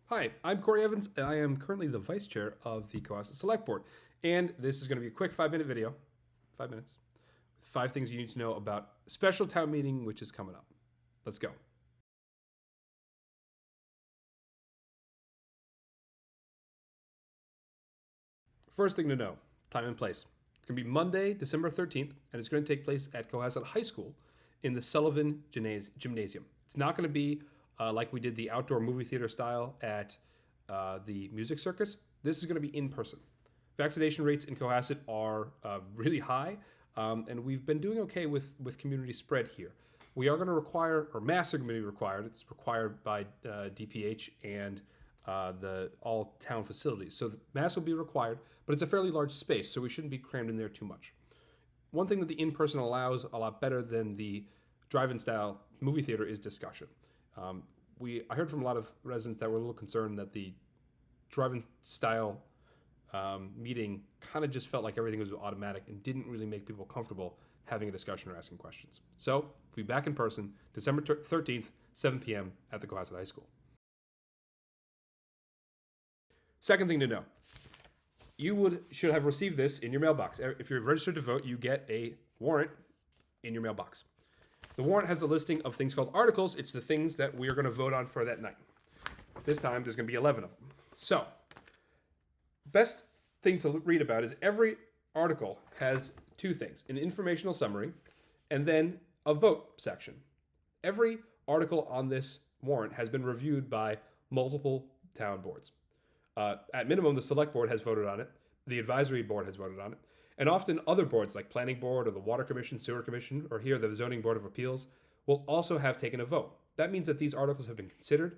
Hi, I'm Corey Evans, and I am currently the vice chair of the Cohasset Select Board. And this is going to be a quick 5-minute video, 5 minutes, with 5 things you need to know about special town meeting, which is coming up. Let's go. First thing to know, time and place. It's going to be Monday, December 13th, and it's going to take place at Cohasset High School in the Sullivan Gymnasium. It's not going to be like we did the outdoor movie theater style at the Music Circus. This is going to be in person. Vaccination rates in Cohasset are really high, and we've been doing okay with community spread here. We are going to require, or masks are going to be required. It's required by DPH and the all town facilities. So the masks will be required, but it's a fairly large space, so we shouldn't be crammed in there too much. One thing that the in-person allows a lot better than the drive-in style movie theater is discussion. I heard from a lot of residents that were a little concerned that the drive-in style meeting kind of just felt like everything was automatic and didn't really make people comfortable having a discussion or asking questions. So we'll be back in person December 13th, 7 p.m. at the Cohasset High School. Second thing to know, you should have received this in your mailbox. If you're registered to vote, you get a warrant in your mailbox. The warrant has a listing of things called articles. It's the things that we are going to vote on for that night. This time, there's going to be 11 of them. So, best thing to read about is every article has 2 things, an informational summary and then a vote section. Every article on this warrant has been reviewed by multiple town boards. At minimum, the select board has voted on it. The advisory board has voted on it. And often other boards like planning board or the water commission, sewer commission, or here the zoning board of appeals will also have taken a vote. That means that these articles have been considered,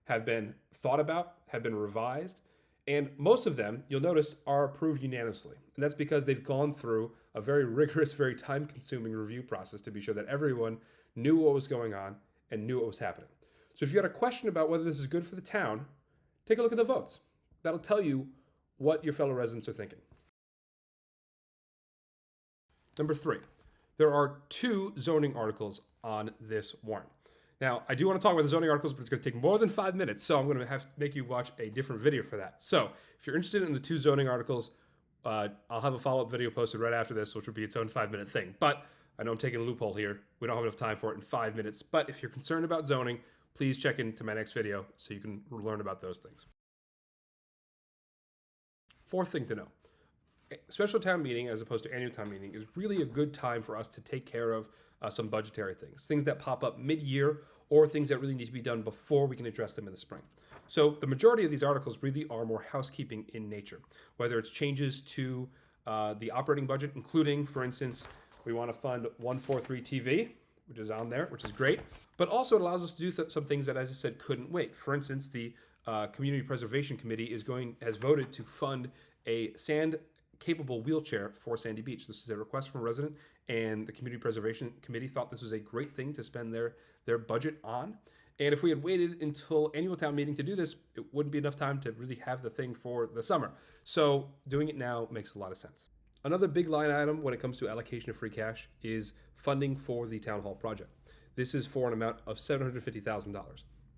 have been thought about, have been revised, and most of them, you'll notice, are approved unanimously. And that's because they've gone through a very rigorous, very time-consuming review process to be sure that everyone knew what was going on and knew what was happening. So if you had a question about whether this is good for the town, take a look at the votes. That'll tell you what your fellow residents are thinking. Number 3, there are 2 zoning articles on this warrant. Now, I do want to talk about the zoning articles, but it's going to take more than 5 minutes, so I'm going to have to make you watch a different video for that. So, if you're interested in the 2 zoning articles, I'll have a follow-up video posted right after this, which will be its own 5-minute thing. But I know I'm taking a loophole here. We don't have enough time for it in 5 minutes. But if you're concerned about zoning, please check into my next video so you can learn about those things. Fourth thing to know. Special town meeting, as opposed to annual town meeting, is really a good time for us to take care of some budgetary things that pop up mid-year or things that really need to be done before we can address them in the spring. So the majority of these articles really are more housekeeping in nature, whether it's changes to the operating budget, including, for instance, we want to fund 143 TV, which is on there, which is great, but also it allows us to do some things that, as I said, couldn't wait. For instance, the Community Preservation Committee has voted to fund a sand-capable wheelchair for Sandy Beach. This is a request from a resident, and the Community Preservation Committee thought this was a great thing to spend their budget on. And if we had waited until annual town meeting to do this, it wouldn't be enough time to really have the thing for the summer. So doing it now makes a lot of sense. Another big line item when it comes to allocation of free cash is funding for the town hall project. This is for an amount of $750,000.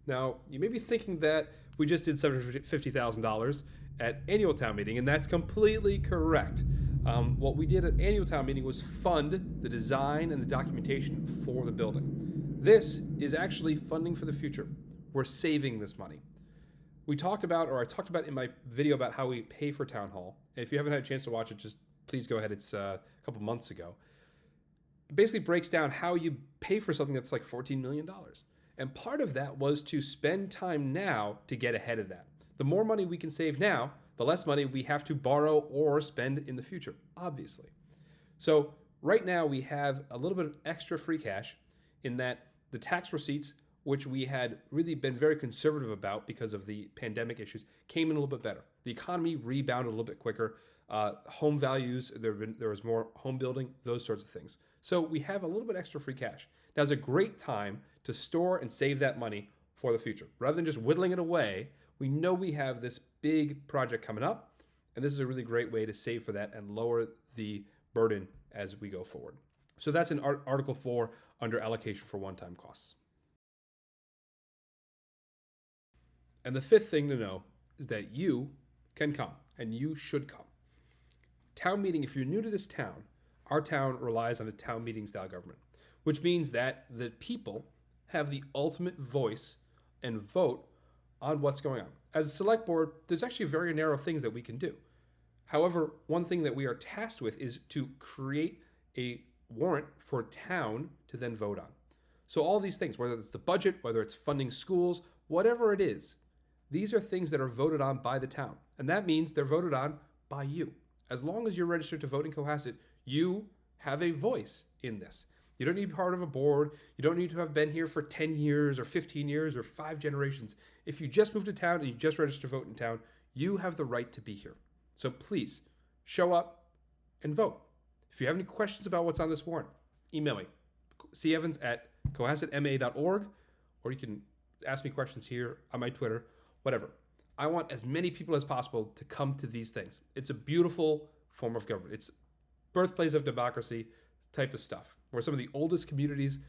Now, you may be thinking that we just did $750,000 at annual town meeting, and that's completely correct. What we did at annual town meeting was fund the design and the documentation for the building. This is actually funding for the future. We're saving this money. I talked about in my video about how we pay for town hall. And if you haven't had a chance to watch it, just please go ahead. It's a couple months ago. It basically breaks down how you pay for something that's like $14 million. And part of that was to spend time now to get ahead of that. The more money we can save now, the less money we have to borrow or spend in the future, obviously. So right now we have a little bit of extra free cash in that the tax receipts, which we had really been very conservative about because of the pandemic issues, came in a little bit better. The economy rebounded a little bit quicker. Home values, there was more home building, those sorts of things. So we have a little bit extra free cash. Now is a great time to store and save that money for the future. Rather than just whittling it away, we know we have this big project coming up, and this is a really great way to save for that and lower the burden as we go forward. So that's in Article 4 under allocation for one-time costs. And the fifth thing to know is that you can come and you should come. Town meeting, if you're new to this town, our town relies on a town meeting style government, which means that the people have the ultimate voice and vote on what's going on. As a select board, there's actually very narrow things that we can do. However, one thing that we are tasked with is to create a warrant for town to then vote on. So all these things, whether it's the budget, whether it's funding schools, whatever it is, these are things that are voted on by the town. And that means they're voted on by you. As long as you're registered to vote in Cohasset, you have a voice in this. You don't need to be part of a board. You don't need to have been here for 10 years or 15 years or 5 generations. If you just moved to town and you just registered to vote in town, you have the right to be here. So please show up and vote. If you have any questions about what's on this warrant, email me, cevans@cohassetma.org, or you can ask me questions here on my Twitter, whatever. I want as many people as possible to come to these things. It's a beautiful form of government. It's birthplace of democracy type of stuff. We're some of the oldest communities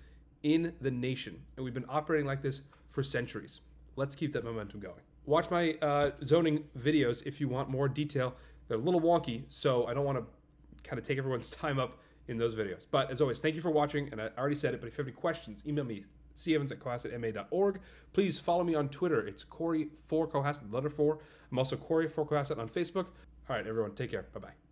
in the nation, and we've been operating like this for centuries. Let's keep that momentum going. Watch my zoning videos if you want more detail. They're a little wonky, so I don't want to kind of take everyone's time up in those videos. But as always, thank you for watching, and I already said it, but if you have any questions, email me, cevans@cohassetma.org. Please follow me on Twitter. It's Corey4Cohasset, the letter 4. I'm also Corey4Cohasset on Facebook. All right, everyone, take care. Bye-bye.